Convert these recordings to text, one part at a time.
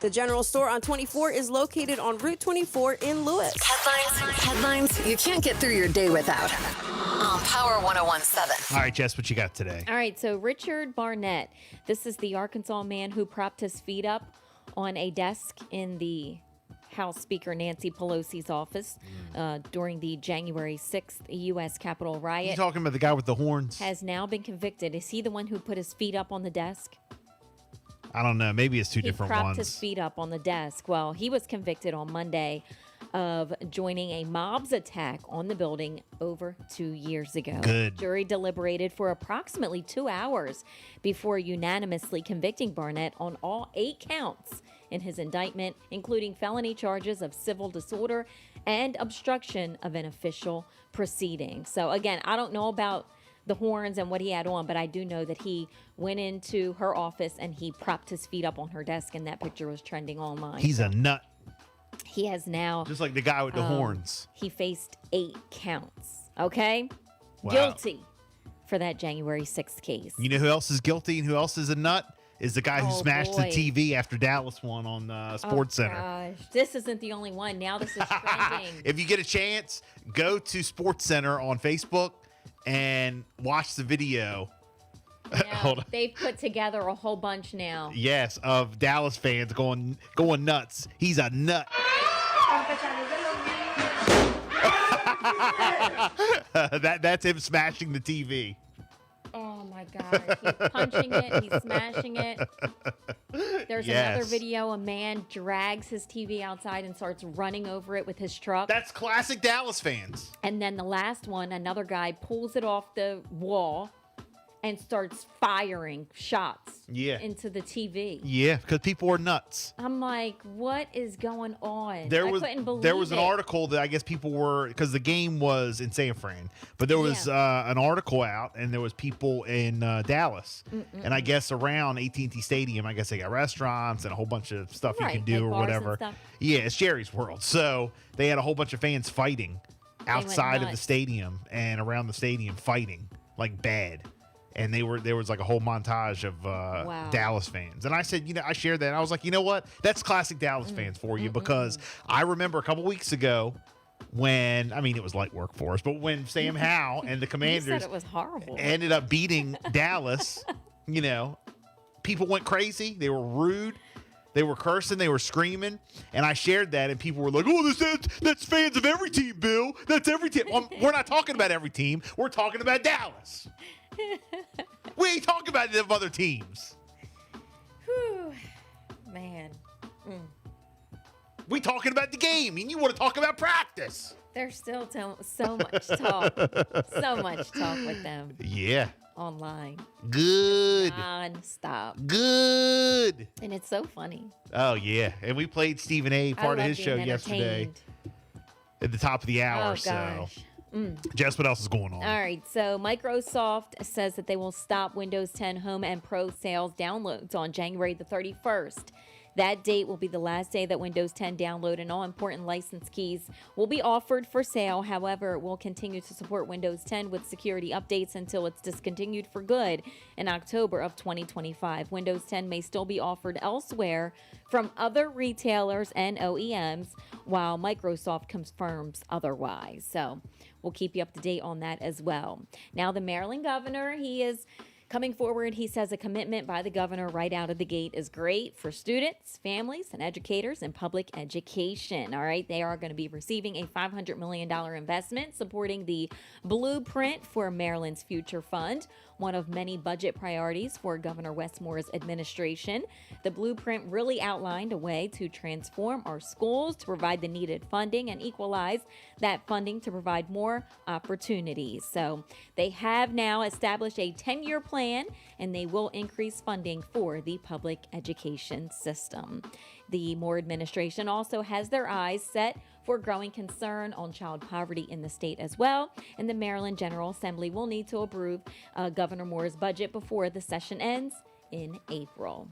The General Store on 24 is located on Route 24 in Lewis. Headlines you can't get through your day without. On Power 101.7. All right, Jess, what you got today? All right, so Richard Barnett. This is the Arkansas man who propped his feet up on a desk in the House Speaker Nancy Pelosi's office during the January 6th U.S. Capitol riot. You talking about the guy with the horns? Has now been convicted. Is he the one who put his feet up on the desk? I don't know. Maybe it's two different ones. He ones. propped his feet up on the desk. Well, he was convicted on Monday of joining a mob's attack on the building over 2 years ago. Good. Jury deliberated for approximately 2 hours before unanimously convicting Barnett on all 8 counts in his indictment, including felony charges of civil disorder and obstruction of an official proceeding. So again, I don't know about the horns and what he had on, but I do know that he went into her office and he propped his feet up on her desk, and that picture was trending online. He's a nut. He has now... Just like the guy with the horns. He faced 8 counts, okay? Wow. Guilty for that January 6th case. You know who else is guilty and who else is a nut? Is the guy who smashed the TV after Dallas won on Sports Center. Gosh, this isn't the only one. Now this is trending. If you get a chance, go to Sports Center on Facebook and watch the video. Now, they've put together a whole bunch now. Yes, of Dallas fans going nuts. He's a nut. That's him smashing the TV. Oh my God. He's punching it. He's smashing it. There's another video. A man drags his TV outside and starts running over it with his truck. That's classic Dallas fans. And then the last one, another guy pulls it off the wall and starts firing shots into the TV. Yeah, because people are nuts. I'm like, what is going on? I couldn't believe there was an it. article that I guess people were, because the game was in San Fran, but there was an article out, and there was people in Dallas, and I guess around AT&T Stadium, I guess they got restaurants and a whole bunch of stuff you can do or whatever. Yeah, it's Jerry's World. So they had a whole bunch of fans fighting outside of the stadium and around the stadium fighting like bad. And there was like a whole montage of Dallas fans. And I said, I shared that. I was like, you know what? That's classic Dallas fans for you, because I remember a couple weeks ago when, it was light work for us, but when Sam Howell and the Commanders You said it was horrible. ended up beating Dallas, people went crazy. They were rude. They were cursing. They were screaming. And I shared that, and people were like, oh, that's fans of every team, Bill. That's every team. Well, we're not talking about every team. We're talking about Dallas. We ain't talking about them other teams. Whew. Man. We talking about the game, and you want to talk about practice. There's still so much talk. So much talk with them. Yeah. Online. Good. Non-stop. Good. And it's so funny. Oh, yeah. And we played Stephen A. part of his show yesterday at the top of the hour. Oh, gosh. Jess, what else is going on? All right, so Microsoft says that they will stop Windows 10 Home and Pro sales downloads on January the 31st. That date will be the last day that Windows 10 download and all important license keys will be offered for sale. However, it will continue to support Windows 10 with security updates until it's discontinued for good in October of 2025. Windows 10 may still be offered elsewhere from other retailers and OEMs, while Microsoft confirms otherwise. So we'll keep you up to date on that as well. Now, the Maryland governor, he is coming forward. He says a commitment by the governor right out of the gate is great for students, families, and educators in public education. All right, they are going to be receiving a $500 million investment supporting the Blueprint for Maryland's Future Fund, one of many budget priorities for Governor Westmore's administration. The Blueprint really outlined a way to transform our schools to provide the needed funding and equalize that funding to provide more opportunities. So they have now established a 10-year plan, and they will increase funding for the public education system. The Moore administration also has their eyes set for growing concern on child poverty in the state as well. And the Maryland General Assembly will need to approve Governor Moore's budget before the session ends in April.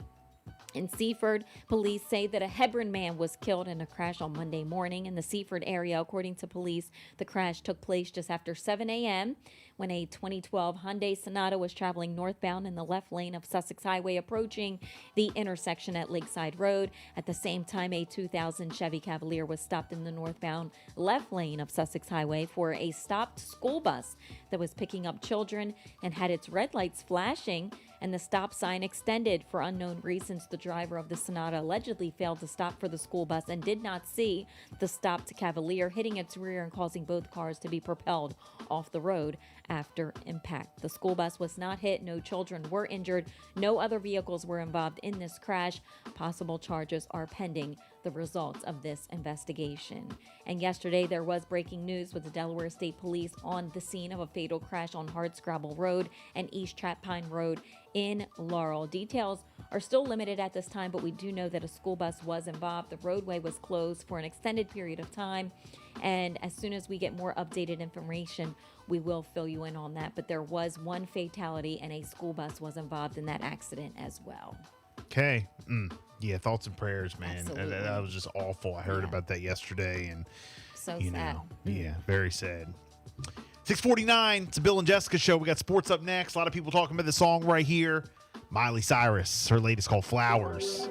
In Seaford, police say that a Hebron man was killed in a crash on Monday morning in the Seaford area. According to police, the crash took place just after 7 a.m. when a 2012 Hyundai Sonata was traveling northbound in the left lane of Sussex Highway, approaching the intersection at Lakeside Road. At the same time, a 2000 Chevy Cavalier was stopped in the northbound left lane of Sussex Highway for a stopped school bus that was picking up children and had its red lights flashing and the stop sign extended. For unknown reasons, the driver of the Sonata allegedly failed to stop for the school bus and did not see the stopped Cavalier, hitting its rear and causing both cars to be propelled off the road after impact. The school bus was not hit. No children were injured. No other vehicles were involved in this crash. Possible charges are pending the results of this investigation. And yesterday, there was breaking news with the Delaware State Police on the scene of a fatal crash on Hardscrabble Road and East Trappine Road in Laurel. Details are still limited at this time, but we do know that a school bus was involved. The roadway was closed for an extended period of time, and as soon as we get more updated information, we will fill you in on that. But there was one fatality, and a school bus was involved in that accident as well. Okay. Yeah, thoughts and prayers, man. Absolutely. That was just awful. I heard about that yesterday, and So you sad. know, yeah, very sad. 6:49. It's a Bill and Jessica show. We got sports up next. A lot of people talking about the song right here. Miley Cyrus. Her latest called Flowers.